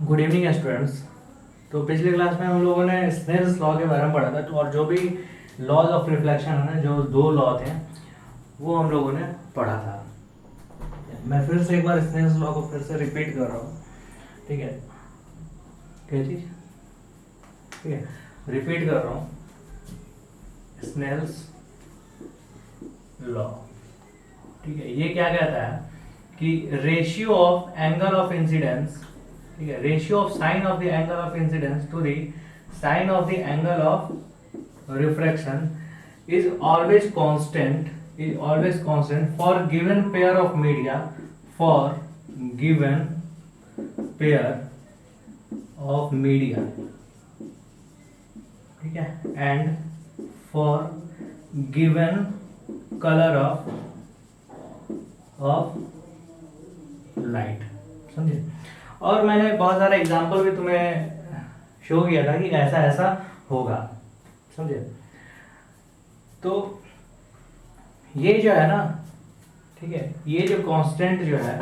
Good evening students. तो पिछले class में हम लोगों ने स्नेल्स लॉ के बारे में पढ़ा था। तो और जो भी लॉज ऑफ रिफ्लेक्शन है ना, जो दो लॉ थे वो हम लोगों ने पढ़ा था। मैं फिर से एक बार स्नेल्स लॉ को फिर से रिपीट कर रहा हूँ। ठीक है, क्या चीज? ठीक है, रिपीट कर रहा हूँ। स्नेल्स लॉ, ठीक है, ये क्या कहता है कि ratio of angle of incidence, ठीक है, ratio of sine of the angle of incidence to the sine of the angle of refraction is always constant for given pair of media, for given pair of media, ठीक है, and for given colour of light. समझे? और मैंने बहुत सारे example भी तुम्हें show किया था कि ऐसा ऐसा होगा। समझे? तो ये जो है ना, ठीक है, ये जो कांस्टेंट जो है,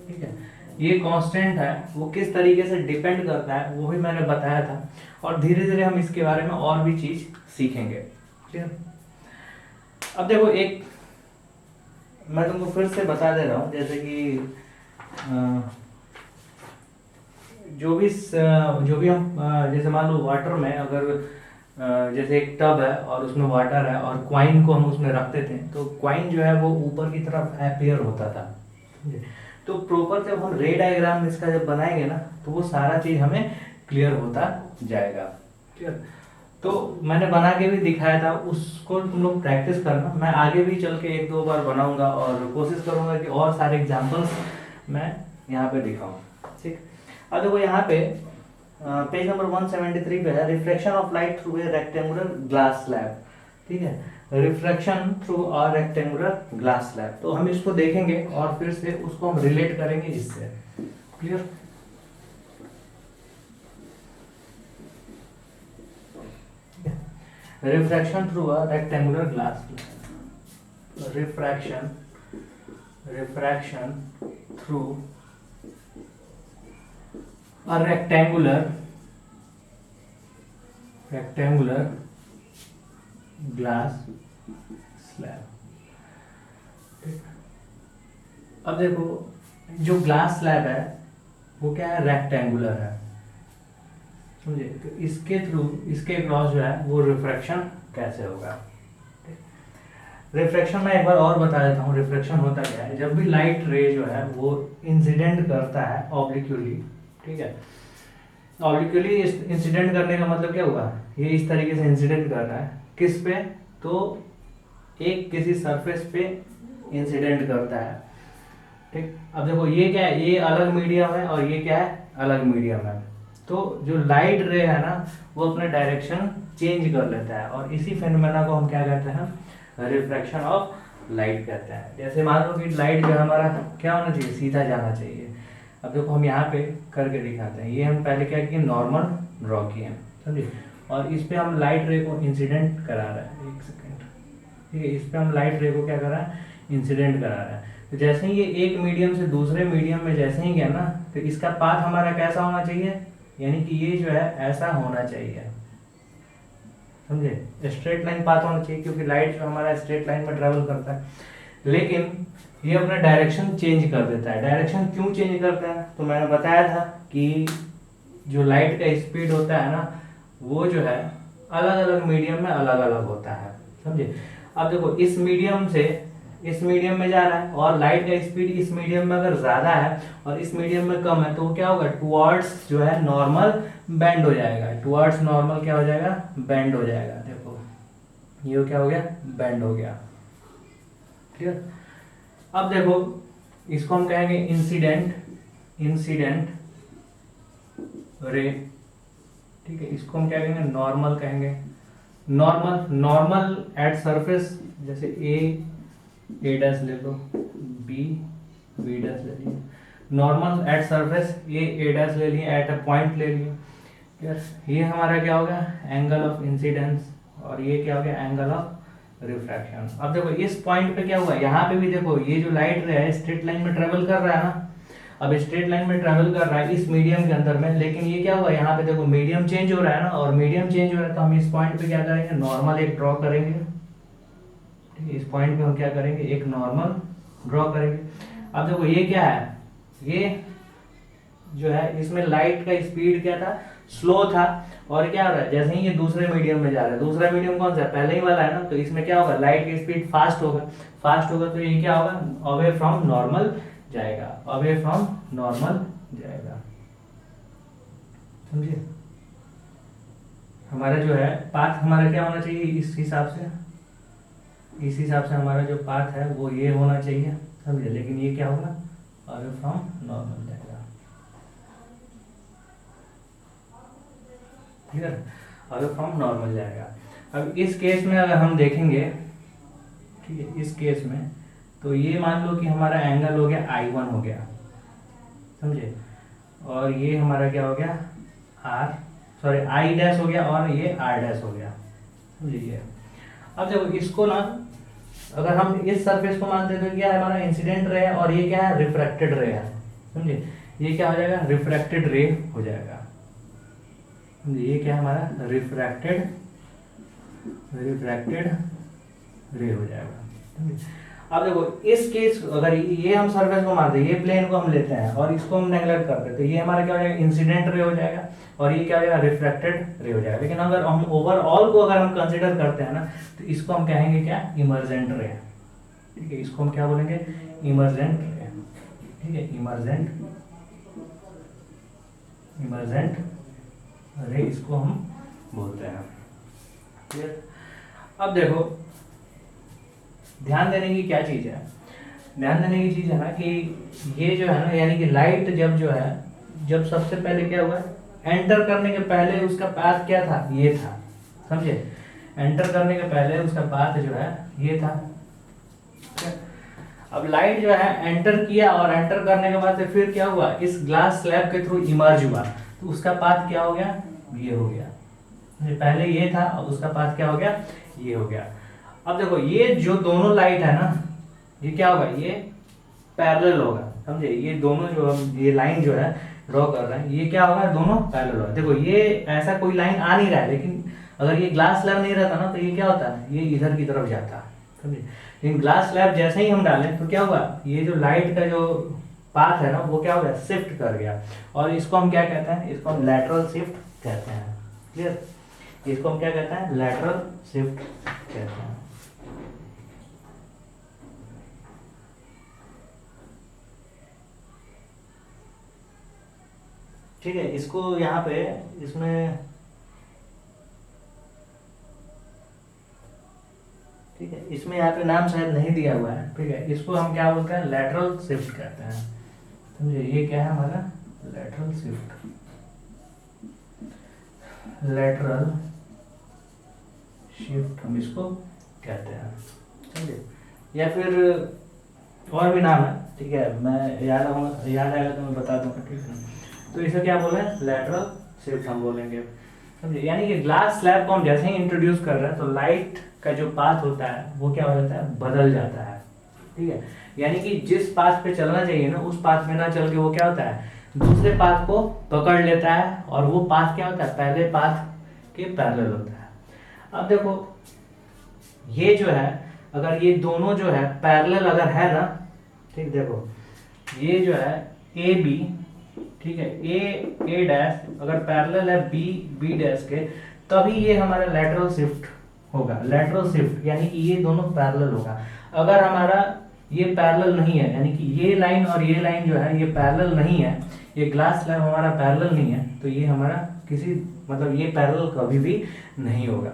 ठीक है, ये कांस्टेंट है, वो किस तरीके से डिपेंड करता है वो भी मैंने बताया था। और धीरे धीरे हम इसके बारे में और भी चीज सीखेंगे। क्लियर? अब देखो, एक मैं तुमको फिर से बता दे रहा हूँ, जैसे कि जो भी हम जैसे मान लो वाटर में अगर जैसे एक टब है और उसमें वाटर है और क्वाइन को हम उसमें रखते थे, तो क्वाइन जो है वो ऊपर की तरफ अपीयर होता था। समझे? तो प्रॉपर जब हम रे डायग्राम इसका जब बनाएंगे ना, तो वो सारा चीज हमें क्लियर होता जाएगा। क्लियर? तो मैंने बना के भी दिखाया था, उसको तुम लोग प्रैक्टिस करना। मैं आगे भी चल के एक दो बार बनाऊंगा और कोशिश करूंगा कि और सारे एग्जांपल्स मैं यहाँ पे दिखाऊं। ठीक, अब देखो यहाँ पे पेज नंबर 173 पे है reflection of light through a rectangular glass slab. ठीक है, refraction through a rectangular glass slab. तो हम इसको देखेंगे और फिर से उसको हम रिलेट करेंगे इससे। Clear? Refraction through a rectangular glass, refraction through a rectangular glass slab। अब देखो, जो ग्लास स्लैब है वो क्या है? रेक्टेंगुलर है। समझे? तो इसके थ्रू, इसके क्रॉस जो है वो रिफ्रैक्शन कैसे होगा? रिफ्रैक्शन मैं एक बार और बता देता हूँ। रिफ्रैक्शन होता क्या है? जब भी लाइट रे जो है वो इंसिडेंट करता है ऑब्लिक्यूली, ठीक है, ऑब्लिक्यूली इंसिडेंट करने का मतलब क्या हुआ? ये इस तरीके से इंसिडेंट कर रहा है, किस पे? तो एक किसी सरफेस पे इंसिडेंट करता है। ठीक, अब देखो ये क्या है? ये अलग मीडियम है और ये क्या है? अलग मीडियम है। तो जो लाइट रे है ना, वो अपना डायरेक्शन चेंज कर लेता है और इसी फेनोमेना को हम क्या कहते हैं? रिफ्रैक्शन ऑफ लाइट कहते हैं। जैसे मान लो कि लाइट जो हमारा क्या होना चाहिए? सीधा जाना चाहिए। अब देखो हम यहाँ पे करके दिखाते हैं। ये हम पहले क्या किए? नॉर्मल ड्रॉ किए, समझिए, और इस पे हम लाइट रे को इंसिडेंट करा रहे हैं। एक सेकेंड, ठीक है, इस पे हम लाइट रे को क्या करा है? इंसिडेंट करा रहे हैं। तो जैसे ही ये एक मीडियम से दूसरे मीडियम में जैसे ही गया ना, तो इसका पाथ हमारा कैसा होना चाहिए? यानी कि ये जो है ऐसा होना चाहिए। समझे? स्ट्रेट लाइन पाथ होना चाहिए, क्योंकि लाइट जो हमारा स्ट्रेट लाइन में ट्रेवल करता है। लेकिन ये अपना डायरेक्शन चेंज कर देता है। डायरेक्शन क्यों चेंज करता है? तो मैंने बताया था कि जो लाइट का स्पीड होता है ना, वो जो है अलग अलग मीडियम में अलग अलग होता है। समझे? अब देखो, इस मीडियम से इस मीडियम में जा रहा है और लाइट का स्पीड इस मीडियम में अगर ज्यादा है और इस मीडियम में कम है, तो वो क्या होगा? टुवर्ड्स जो है नॉर्मल बेंड हो जाएगा। टुवर्ड्स नॉर्मल क्या हो जाएगा? बेंड हो जाएगा। देखो ये क्या हो गया? बेंड हो गया। क्लियर? अब देखो, इसको हम कहेंगे इंसिडेंट रे। ठीक है, इसको हम क्या कहेंगे? नॉर्मल कहेंगे। नॉर्मल एट सरफेस, जैसे ए डैश ले लो, बी डैश ले लिया। Normal at surface A dash ले लिए, एट अ पॉइंट ले लिए। क्लियर? ये हमारा क्या होगा? एंगल ऑफ इंसिडेंस, और ये क्या हो गया? Angle of refraction. अब देखो इस पॉइंट पे क्या हुआ? यहाँ पे भी देखो, ये जो लाइट रे है स्ट्रेट लाइन में ट्रेवल कर रहा है ना, अब स्ट्रेट लाइन में ट्रैवल कर रहा है इस मीडियम के अंदर में, लेकिन ये क्या हुआ यहाँ पे देखो मीडियम चेंज हो रहा है ना, और मीडियम चेंज हो रहा है तो हम इस पॉइंट पे क्या करेंगे, नॉर्मल एक ड्रॉ करेंगे। ठीक है, इस पॉइंट पे हम क्या करेंगे, एक नॉर्मल ड्रॉ करेंगे। अब देखो ये क्या है, ये जो है इसमें लाइट का स्पीड क्या था, स्लो था, और क्या हो रहा है जैसे ही ये दूसरे मीडियम में जा रहा है, दूसरा मीडियम कौन सा है, पहले ही वाला है ना, तो इसमें क्या होगा, लाइट की स्पीड फास्ट होगा, फास्ट होगा तो ये क्या होगा, अवे फ्रॉम नॉर्मल जाएगा, अवे फ्रॉम नॉर्मल जाएगा। समझिए, हमारा जो है पाथ हमारा क्या होना चाहिए, इस हिसाब से, इस हिसाब से हमारा जो पाथ है वो ये होना चाहिए। समझिए, लेकिन ये क्या होगा, अवे फ्रॉम नॉर्मल जाएगा। क्लियर, अवे फ्रॉम नॉर्मल जाएगा। अब इस केस में अगर हम देखेंगे, ठीक है, इस केस में तो ये मान लो कि हमारा एंगल हो गया I1 हो गया, समझे, और ये हमारा क्या हो गया, I डैश हो गया, और ये R डैश हो गया। समझिए, अब देखो इसको ना अगर हम इस सरफेस को मानते हैं तो क्या है, हमारा इंसिडेंट रे है, और ये क्या है, रिफ्रैक्टेड रे है। समझे, ये क्या हो जाएगा, रिफ्रैक्टेड रे हो जाएगा। ये क्या है हमारा, रिफ्रैक्टेड रे हो जाएगा। अब देखो इस केस अगर ये हम सरफेस को मानते हैं, ये प्लेन को हम लेते हैं और इसको हम नेगलेक्ट करते हैं, तो ये हमारा क्या हो जाएगा, इंसिडेंट रे हो जाएगा, और ये क्या हो जाएगा, रिफ्रैक्टेड रे हो जाएगा। लेकिन अगर हम ओवरऑल को अगर हम कंसिडर करते हैं ना, तो इसको हम कहेंगे क्या, इमर्जेंट रे। ठीक है, इसको हम क्या बोलेंगे, इमर्जेंट रे। ठीक है, इमर्जेंट रे इसको हम बोलते हैं। क्लियर, अब देखो ध्यान देने की क्या चीज है, ध्यान देने की चीज है ना कि ये जो है ना, यानी कि लाइट जब जो है, जब सबसे पहले क्या हुआ, एंटर करने के पहले उसका पाथ क्या था, ये था। समझे, एंटर करने के पहले उसका पाथ जो है ये था। अब लाइट जो है एंटर किया, और एंटर करने के बाद से फिर क्या हुआ, इस ग्लास स्लैब के थ्रू इमर्ज हुआ, तो उसका पाथ क्या हो गया, ये हो गया। पहले ये था, अब उसका पाथ क्या हो गया, ये हो गया। अब देखो ये जो दोनों लाइट है ना, ये क्या होगा, ये पैरेलल होगा। समझे, ये दोनों जो हम ये लाइन जो है ड्रॉ कर रहे हैं, ये क्या होगा, दोनों पैरेलल होगा। देखो ये ऐसा कोई लाइन आ नहीं रहा है, लेकिन अगर ये ग्लास स्लैब नहीं रहता ना, तो ये क्या होता है, ये इधर की तरफ जाता। समझे, लेकिन ग्लास स्लैब जैसे ही हम डालें तो क्या हुआ, ये जो लाइट का जो पाथ है ना, वो क्या हो गया, शिफ्ट कर गया, और इसको हम क्या कहते हैं, इसको हम लैटरल शिफ्ट कहते हैं। क्लियर, इसको हम क्या कहते हैं, लैटरल शिफ्ट कहते हैं। ठीक है, इसको यहाँ पे इसमें, ठीक है, इसमें यहाँ पे नाम शायद नहीं दिया हुआ है। ठीक है, इसको हम क्या बोलते हैं, लैटरल शिफ्ट कहते हैं। समझे, ये क्या है हमारा, लैटरल शिफ्ट, लैटरल शिफ्ट हम इसको कहते हैं। समझे, या फिर और भी नाम है। ठीक है, मैं याद आएगा तो मैं बता दूंगा। ठीक है, तो इसे क्या बोले, लैटरल शिफ्ट हम बोलेंगे। समझे, यानी कि ग्लास स्लैब को हम जैसे ही इंट्रोड्यूस कर रहे हैं, तो लाइट का जो पाथ होता है वो क्या हो जाता है, बदल जाता है। ठीक है, यानी कि जिस पाथ पे चलना चाहिए ना, उस पाथ में ना चल के वो क्या होता है, दूसरे पाथ को पकड़ लेता है, और वो पाथ क्या होता है, पहले पाथ के पैरेलल होता है। अब देखो ये जो है, अगर ये दोनों जो है पैरेलल अगर है ना, ठीक, देखो ये जो है ए बी, ठीक है, ए डैश अगर पैरेलल है बी डैश के, तभी ये हमारा लैटरल शिफ्ट होगा। लैटरल शिफ्ट यानी कि ये दोनों पैरेलल होगा। अगर हमारा ये पैरेलल नहीं है, यानी कि ये लाइन और ये लाइन जो है ये पैरेलल नहीं है, ये ग्लास स्लैब हमारा पैरेलल नहीं है, तो ये हमारा किसी मतलब ये पैरेलल कभी भी नहीं होगा।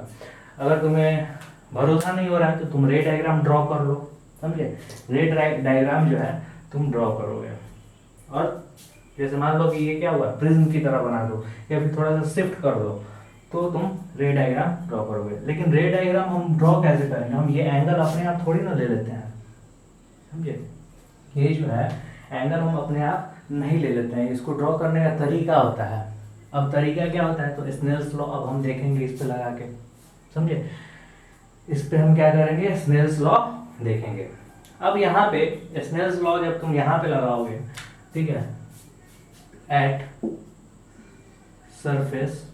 अगर तुम्हें भरोसा नहीं हो रहा है तो तुम रे डायग्राम ड्रॉ कर लो। समझे, रे डायग्राम जो है तुम ड्रॉ करोगे, और जैसे मान लो कि ये क्या हुआ, प्रिज्म की तरह बना दो, या फिर थोड़ा सा शिफ्ट कर दो, तो तुम रे डायग्राम ड्रॉ करोगे। लेकिन रे डायग्राम हम ड्रॉ कैसे करेंगे, हम ये एंगल अपने आप थोड़ी ना ले लेते हैं। समझे, ये जो है एंगल हम अपने आप नहीं ले लेते हैं, इसको ड्रॉ करने का तरीका होता है। अब तरीका क्या होता है, तो स्नेल्स लॉ अब हम देखेंगे इस पे लगा के। समझे, इस पे हम क्या करेंगे, स्नेल्स लॉ देखेंगे। अब यहाँ पे स्नेल्स लॉ जब तुम यहाँ पे लगाओगे, ठीक है, एट सरफेस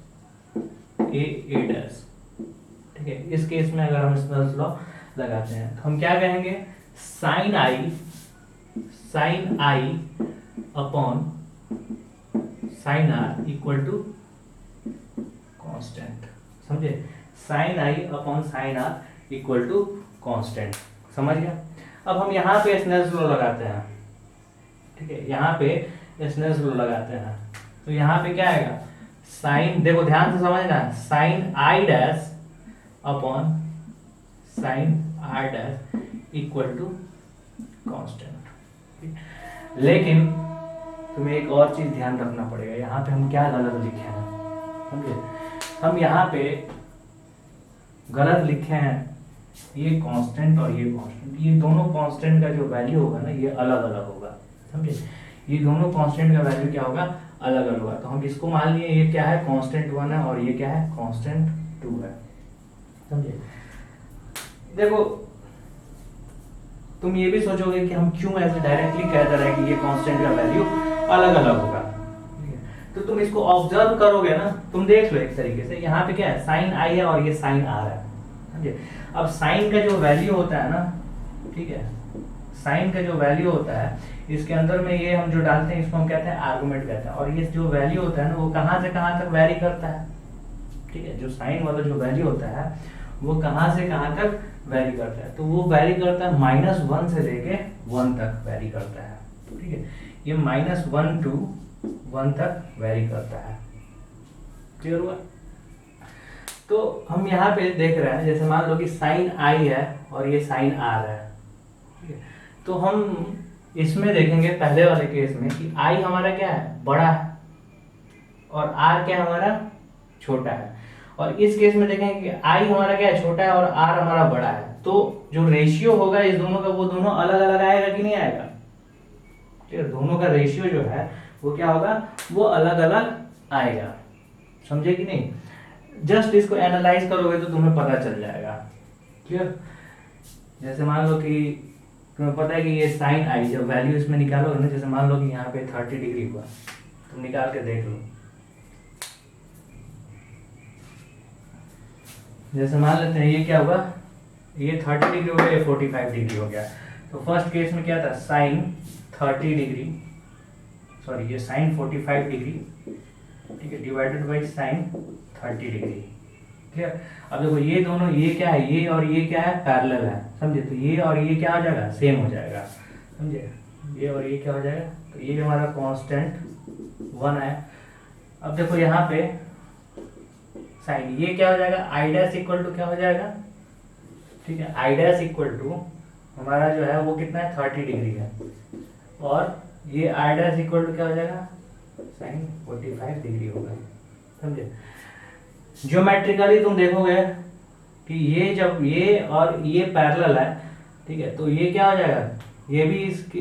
ए डैश। ठीक है, इस केस में अगर हम स्नेल्स लॉ लगाते हैं तो हम क्या कहेंगे, sine i upon sine r equal to constant. समझे, sine i upon sine r equal to constant. समझ गया। अब हम यहाँ पे स्नेल्स लॉ लगाते हैं। ठीक है, यहाँ पे स्नेल्स लॉ लगाते हैं तो यहाँ पे क्या आएगा, साइन, देखो ध्यान से समझना, sine i dash upon sine r dash equal to constant. लेकिन तुम्हें एक और चीज ध्यान रखना पड़ेगा, यहाँ पे हम क्या गलत लिखे हैं, समझे, हम यहाँ पे गलत लिखे हैं, ये कांस्टेंट और ये कांस्टेंट, ये दोनों कांस्टेंट का जो वैल्यू होगा ना ये अलग अलग होगा। समझे, ये दोनों कांस्टेंट का वैल्यू क्या होगा, अलग अलग होगा। तो हम इसको मान लिए ये क्या है, कांस्टेंट 1 है और ये क्या है, कांस्टेंट 2 है। समझे, देखो तुम ये भी सोचोगे कि हम क्यों ऐसे डायरेक्टली कह दे रहे हैं कि ये कांस्टेंट का वैल्यू अलग अलग होगा। तो तुम इसको ऑब्जर्व करोगे ना, तुम देख लो एक तरीके से, यहाँ पे क्या है, साइन आई है और ये साइन आर है। समझे, अब साइन का जो वैल्यू होता है ना, ठीक है, साइन का जो वैल्यू होता है इसके अंदर में ये हम जो डालते हैं इसको हम कहते हैं आर्गुमेंट कहते हैं, और ये जो वैल्यू होता है ना वो कहाँ से कहाँ तक वैरी करता है। ठीक है, जो साइन वाला जो वैल्यू होता है वो कहाँ से कहाँ तक वैरी करता है, तो वो वैरी करता है -1 से लेके 1 तक वैरी करता है। ठीक है, ये -1 to 1 तक वैरी करता है। क्लियर हुआ। तो हम यहाँ पे देख रहे हैं, जैसे मान लो कि साइन आई है और ये साइन आर है। ठीक है, तो हम इसमें देखेंगे पहले वाले केस में कि आई हमारा क्या है, बड़ा है, और आर क्या हमारा छोटा है। और इस केस में देखेंगे कि आई हमारा क्या है, छोटा है, और आर हमारा बड़ा है। तो जो रेशियो होगा इस दोनों का, वो दोनों अलग अलग आएगा कि नहीं आएगा। ठीक है, दोनों का रेशियो जो है वो क्या होगा, वो अलग अलग आएगा। समझे कि नहीं, जस्ट इसको एनालाइज करोगे तो तुम्हें पता चल जाएगा। क्लियर। जैसे मान लो कि तुम्हें पता है कि ये साइन आई, जब वैल्यू इसमें निकालोगे ना, जैसे मान लो कि यहाँ पे 30 डिग्री हुआ, तुम निकाल के देख लो। जैसे मान लेते हैं ये क्या हुआ, ये 30 डिग्री हो गया, ये 45 डिग्री हो गया। तो फर्स्ट केस में क्या था, साइन 30 डिग्री, सॉरी ये साइन 45 डिग्री, ठीक है, divided by sine 30 degree. Clear. अब देखो ये दोनों, ये क्या है, ये और ये क्या है, पैरेलल है। समझे, तो ये और ये क्या हो जाएगा, सेम हो जाएगा। समझे, ये और ये क्या हो जाएगा, तो ये हमारा कांस्टेंट 1 है। अब देखो यहाँ पे साइन, ये क्या हो जाएगा, आई डैश इक्वल टू क्या हो जाएगा, ठीक है, आई डैश इक्वल टू हमारा जो है वो कितना है, 30 डिग्री है, और ये आई डैश इक्वल टू क्या हो जाएगा, साइन 45 डिग्री होगा। समझे, ज्योमेट्रिकली तुम देखोगे कि ये जब ये और ये पैरेलल है, ठीक है, तो ये क्या हो जाएगा, ये भी इसके,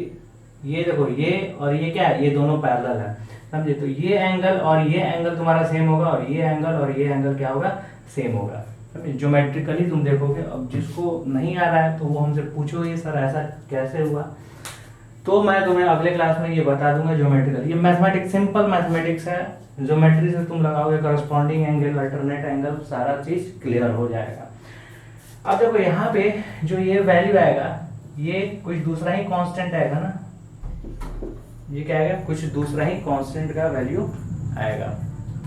ये देखो ये और ये क्या है, ये दोनों पैरेलल है। समझे, तो ये एंगल और ये एंगल तुम्हारा सेम होगा, और ये एंगल और ये एंगल क्या होगा, सेम होगा। समझे, ज्योमेट्रिकली तुम देखोगे। अब जिसको नहीं आ रहा है तो वो हमसे पूछोगे सर ऐसा कैसे हुआ, तो मैं तुम्हें अगले क्लास में ये बता दूंगा ज्योमेट्रिकली। ये मैथमेटिक्स, सिंपल मैथमेटिक्स है, ज्योमेट्री से तुम लगाओगे करस्पॉन्डिंग एंगल, अल्टरनेट एंगल, सारा चीज क्लियर हो जाएगा। अब देखो यहाँ पे जो ये वैल्यू आएगा, ये कुछ दूसरा ही कांस्टेंट आएगा ना, ये क्या आएगा, कुछ दूसरा ही कांस्टेंट का वैल्यू आएगा।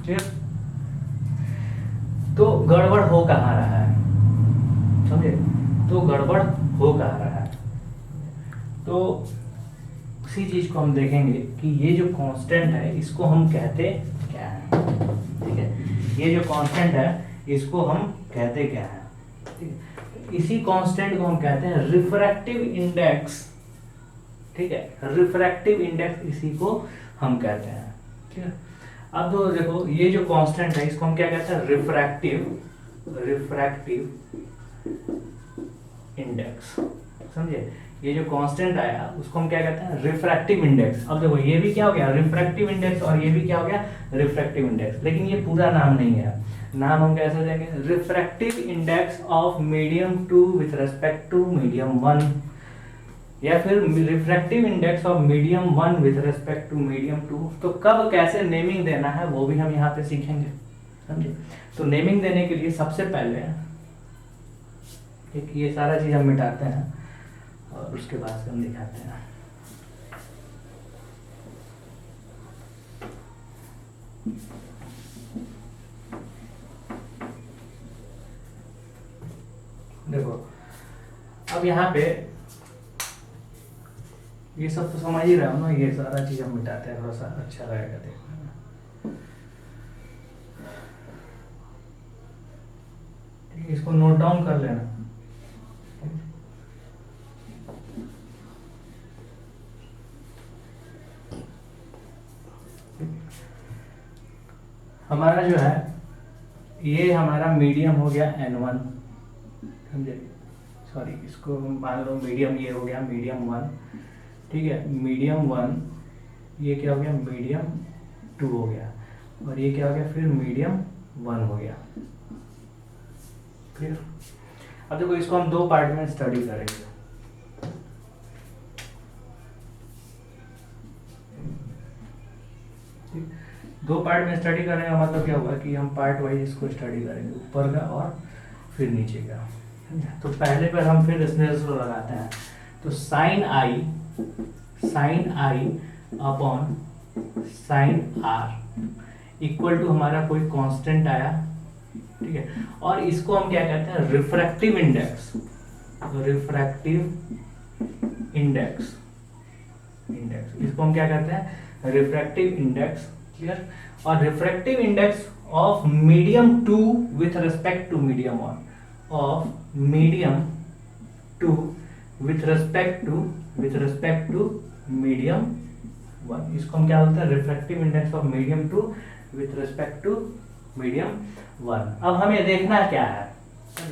ठीक, तो गड़बड़ हो कहाँ रहा है, समझे, तो गड़बड़ हो कहाँ रहा है, तो उसी चीज को हम देखेंगे कि ये जो कांस्टेंट है इसको हम कहते क्या है। ठीक है, ये जो कांस्टेंट है इसको हम कहते क्या है। ठीक है, इसी कांस्टेंट को हम कहते हैं रिफ्रैक्टिव इंडेक्स। ठीक है, रिफ्रैक्टिव इंडेक्स इसी को हम कहते हैं। ठीक है, अब तो देखो ये जो कांस्टेंट है इसको हम क्या कहते हैं, रिफ्रैक्टिव इंडेक्स। समझे, ये जो कांस्टेंट आया उसको हम क्या कहते हैं, रिफ्रैक्टिव इंडेक्स। अब देखो ये भी क्या हो गया, रिफ्रैक्टिव इंडेक्स, और ये भी क्या हो गया, रिफ्रैक्टिव इंडेक्स। लेकिन ये पूरा नाम नहीं है, नाम हम कैसे देंगे, refractive index of medium 2 with respect to medium 1। या फिर refractive index of medium 1 with respect to medium 2। तो कब कैसे नेमिंग देना है वो भी हम यहाँ पे सीखेंगे, समझे। तो नेमिंग देने के लिए सबसे पहले एक ये सारा चीज हम मिटाते हैं और उसके बाद से हम दिखाते हैं। देखो अब यहाँ पे ये सब तो समझ ही रहे हो ना, ये सारा चीज हम मिटाते हैं, थोड़ा सा अच्छा रहेगा देखने में। ठीक है, इसको नोट डाउन कर लेना। हमारा जो है ये हमारा मीडियम हो गया N1, समझे। सॉरी, इसको मान लो मीडियम ये हो गया मीडियम 1, ठीक है। मीडियम 1 ये क्या हो गया, मीडियम 2 हो गया, और ये क्या हो गया फिर मीडियम 1 हो गया। क्लियर। अब देखो इसको हम दो पार्ट में स्टडी करेंगे। दो पार्ट में स्टडी करने का मतलब क्या होगा कि हम पार्ट वाइज इसको स्टडी करेंगे, ऊपर का और फिर नीचे का। तो पहले पर हम फिर स्नेल्स लॉ लगाते हैं। तो sine i upon sine r equal to हमारा कोई कांस्टेंट आया, ठीक है। और इसको हम क्या कहते हैं, रिफ्रैक्टिव इंडेक्स। इसको हम क्या कहते हैं, रिफ्रैक्टिव इंडेक्स। क्लियर। और refractive index of medium 2 with respect to medium 1, of medium 2 with respect to medium 1। इसको हम क्या बोलते हैं, refractive index of medium 2 with respect to medium 1। अब हमें देखना क्या है,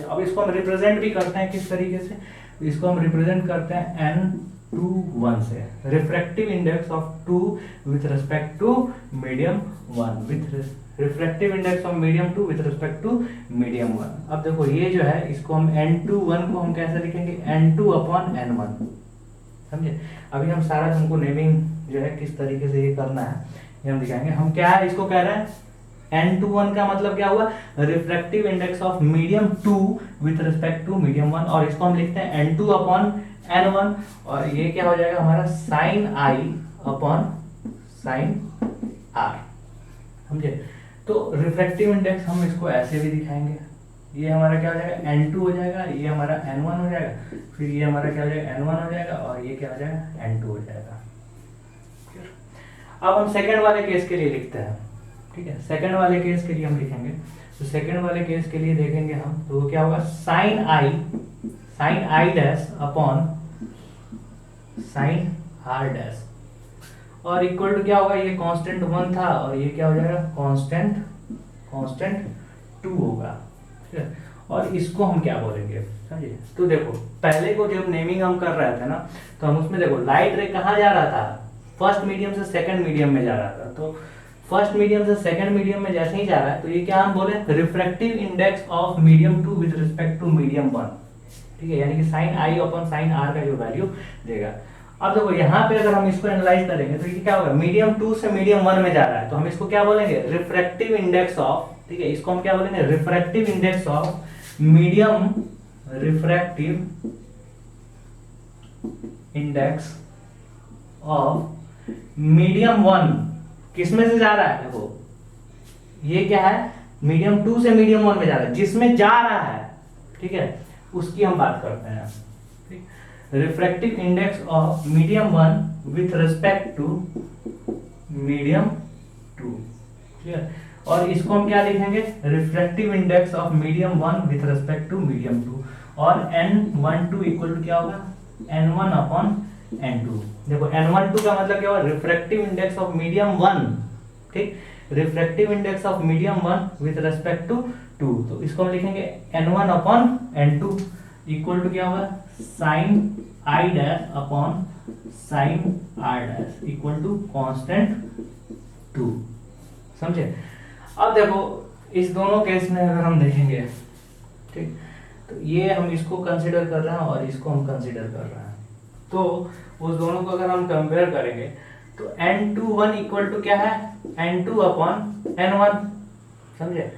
अब इसको हम रिप्रेजेंट भी करते हैं किस तरीके से, इसको हम रिप्रेजेंट करते हैं N21 से, refractive index of 2 with respect to medium 1, with refractive index of medium 2 with respect to medium 1। अब देखो ये जो है इसको हम N21 को हम कैसे लिखेंगे, N2 अपॉन N1, समझे। अभी हम सारा तुमको नेमिंग जो है किस तरीके से ये करना है ये हम दिखाएंगे। हम क्या है इसको कह रहे हैं, N21 का मतलब क्या हुआ, refractive index of medium 2 with respect to medium 1, और इसको हम लिखते हैं N2 अपॉन N1, और ये क्या हो जाएगा हमारा sine i upon sine r, समझे। तो रिफ्रैक्टिव इंडेक्स हम इसको ऐसे भी दिखाएंगे, ये हमारा क्या हो जाएगा N2 हो जाएगा, ये हमारा N1 हो जाएगा, फिर ये हमारा क्या हो जाएगा N1 हो जाएगा, और ये क्या हो जाएगा N2 हो जाएगा। अब हम सेकंड वाले केस के लिए लिखते हैं, ठीक है। सेकंड वाले केस के लिए हम लिखेंगे, तो सेकंड वाले केस के लिए देखेंगे हम, तो क्या होगा sine i dash upon sine r dash, और इक्वल टू क्या होगा, ये कांस्टेंट 1 था और ये क्या हो जाएगा कांस्टेंट 2 होगा, ठीक है। और इसको हम क्या बोलेंगे, समझिए। तो देखो पहले को जब नेमिंग हम कर रहे थे ना, तो हम उसमें देखो लाइट रे कहाँ जा रहा था, फर्स्ट मीडियम से सेकंड मीडियम में जा रहा था। तो फर्स्ट मीडियम से सेकंड मीडियम में जैसे ही जा रहा है, तो ये क्या हम बोले, refractive index of medium 2 with respect to medium 1, ठीक है। यानी कि sine i upon sine r का जो वैल्यू देगा। अब देखो यहाँ पे अगर हम इसको एनालाइज करेंगे तो ये क्या होगा, मीडियम 2 से मीडियम 1 में जा रहा है, तो हम इसको क्या बोलेंगे, रिफ्रैक्टिव इंडेक्स ऑफ, ठीक है। इसको हम क्या बोलेंगे, refractive index of medium, refractive index of medium 1 किसमें से जा रहा है, देखो ये क्या है, मीडियम 2 से मीडियम 1 में जा रहा है, जिसमें जा रहा है, ठीक है, उसकी हम बात करते हैं। Refractive index of medium 1 with respect to medium 2, clear. और इसको हम क्या लिखेंगे, refractive index of medium 1 with respect to medium 2, और N12 इक्वल टू क्या होगा, N1 अपॉन N2। देखो N12 का मतलब क्या होगा, रिफ्रैक्टिव इंडेक्स ऑफ मीडियम 1, ठीक, refractive index of medium 1 with respect to 2, तो इसको हम लिखेंगे N1 upon N2 equal to क्या होगा, sine i dash upon sine r dash equal to constant 2, समझे। अब देखो इस दोनों केस में अगर हम देखेंगे, ठीक, तो ये हम इसको कंसीडर कर रहे हैं और इसको हम कंसीडर कर रहे हैं, तो उस दोनों को अगर हम कंपेयर करेंगे तो n21 इक्वल टू क्या है, n2 अपॉन n1, समझे।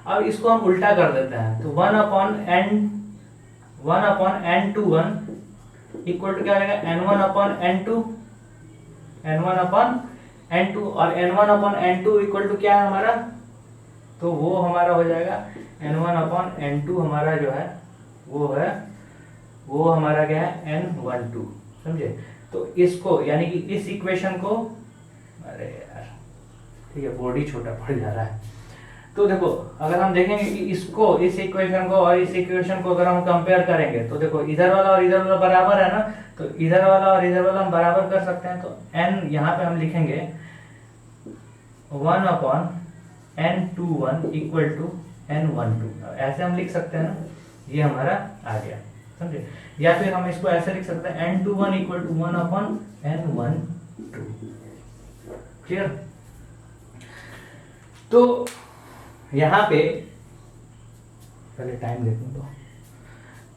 अब इसको हम उल्टा कर देते हैं, तो 1 अपॉन n21 इक्वल टू क्या हो जाएगा, n1 upon n2, n1 upon n2, और n1 upon n2 equal to क्या है हमारा, तो वो हमारा हो जाएगा n1 अपॉन n2, हमारा जो है वो हमारा क्या है n12, समझे। तो इसको यानी कि इस इक्वेशन को, अरे यार ठीक है बोर्ड ही छोटा पड़ जा रहा है, तो देखो अगर हम देखेंगे कि इसको, इस इक्वेशन को और इस इक्वेशन को अगर हम कंपेयर करेंगे तो देखो इधर वाला और इधर वाला बराबर है ना, तो इधर वाला और इधर वाला हम बराबर कर सकते हैं। तो n यहाँ पे हम लिखेंगे 1 upon n21 equal to n12, ऐसे हम लिख सकते हैं ना, ये हमारा आ गया, समझे। या फिर हम इसको ऐसे लिख सकते हैं n21 equal to 1 upon n12, clear. तो यहाँ पे पहले टाइम देखने दो,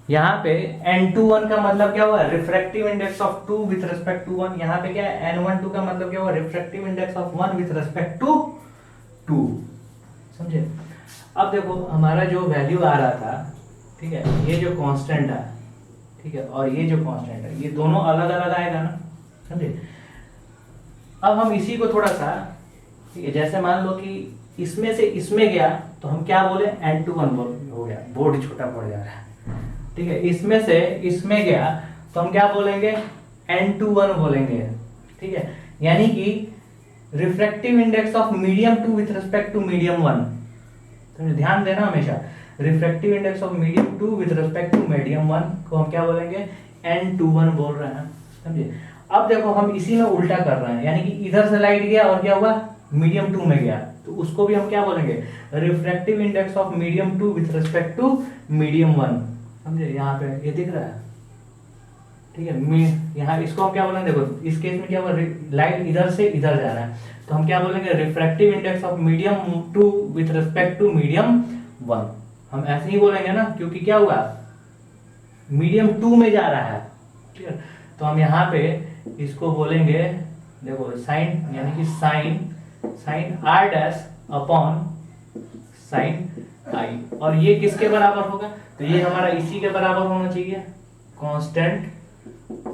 यहाँ पे n21 का मतलब क्या हुआ, refractive index of 2 with respect to 1, यहाँ पे क्या है n12 का मतलब क्या हुआ, refractive index of 1 with respect to 2, समझे। अब देखो हमारा जो वैल्यू आ रहा था, ठीक है, ये जो कांस्टेंट है, ठीक है, और ये जो कांस्टेंट है, ये दोनों अलग अलग आएगा ना, समझे। अब हम इसी को थोड़ा सा, ठीक है, जैसे मान लो कि इसमें से इसमें गया तो हम क्या बोले, n21 हो गया, बोर्ड छोटा पड़ जा रहा है, ठीक है। इसमें से इसमें गया तो हम क्या बोलेंगे, n21 बोलेंगे, ठीक है। यानी कि refractive index of medium 2 with respect to medium 1, तो ध्यान देना हमेशा, refractive index of medium 2 with respect to medium 1 को हम क्या बोलेंगे, n21 बोल रहे हैं, समझे। अब देखो हम इसी में उल्टा कर रहे हैं, यानी कि इधर से लाइट गया और क्या हुआ, मीडियम 2 में गया, तो उसको भी हम क्या बोलेंगे, refractive index of medium 2 with respect to medium 1, समझे। यहाँ पे ये दिख रहा है, ठीक है। यहाँ इसको हम क्या बोलेंगे, देखो इस केस में क्या हुआ, लाइट इधर से इधर जा रहा है, तो हम क्या बोलेंगे, refractive index of medium 2 with respect to medium 1, हम ऐसे ही बोलेंगे ना, क्योंकि क्या हुआ, मीडियम 2 में जा रहा है, ठीक है। तो हम यहाँ पे इसको बोलेंगे, देखो साइन, यानी कि sine r dash upon sine i, और ये किसके बराबर होगा, तो ये हमारा इसी के बराबर होना चाहिए, कांस्टेंट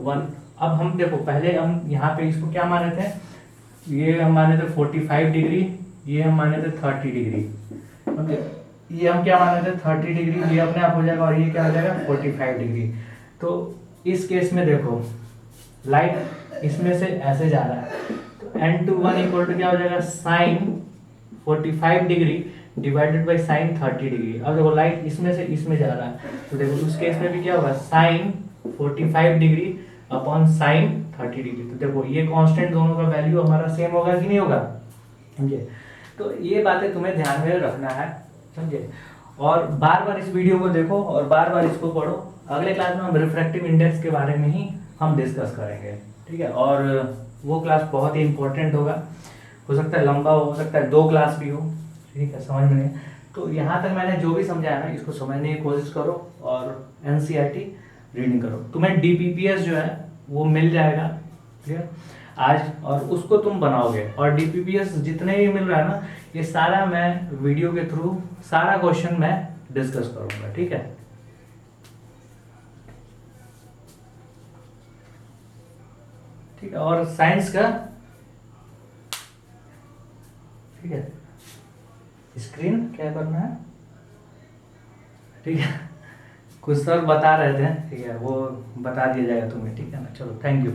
1। अब हम देखो पहले हम यहाँ पे इसको क्या माने थे, ये हम माने थे 45 डिग्री, ये हम माने थे 30 डिग्री, ये हम क्या माने थे 30 डिग्री, ये अपने आप हो जाएगा, और ये क्या हो जाएगा 45 डिग्री। तो इस केस में देखो लाइट इसमें से ऐसे जा रहा है, तो n21 इक्वल टू क्या हो जाएगा, sine 45 degree divided by sine 30 degree. अब देखो लाइट इसमें से इसमें जा रहा है, तो देखो उस केस में भी क्या होगा, sine 45 degree upon sine 30 degree. तो देखो ये कांस्टेंट दोनों का वैल्यू हमारा सेम होगा कि नहीं होगा, समझे। तो ये बातें तुम्हें ध्यान में रखना है, समझे। और बार बार इस वीडियो को देखो और बार बार इसको पढ़ो। अगले क्लास में हम रिफ्रैक्टिव इंडेक्स के बारे में ही हम डिस्कस करेंगे, ठीक है। और वो क्लास बहुत ही इंपॉर्टेंट होगा, हो सकता है लंबा हो सकता है 2 क्लास भी हो, ठीक है, समझ में नहीं। तो यहाँ तक मैंने जो भी समझाया ना, इसको समझने की कोशिश करो और NCERT रीडिंग करो। तुम्हें DPPS जो है वो मिल जाएगा, क्लियर, आज, और उसको तुम बनाओगे। और DPPS जितने भी मिल रहा है ना, ये सारा मैं वीडियो के थ्रू सारा क्वेश्चन मैं डिस्कस करूंगा, ठीक है। ठीक है, और साइंस का, ठीक है, स्क्रीन क्या करना है, ठीक है, कुछ सर बता रहे थे, ठीक है, वो बता दिया जाएगा तुम्हें, ठीक है ना। चलो, थैंक यू।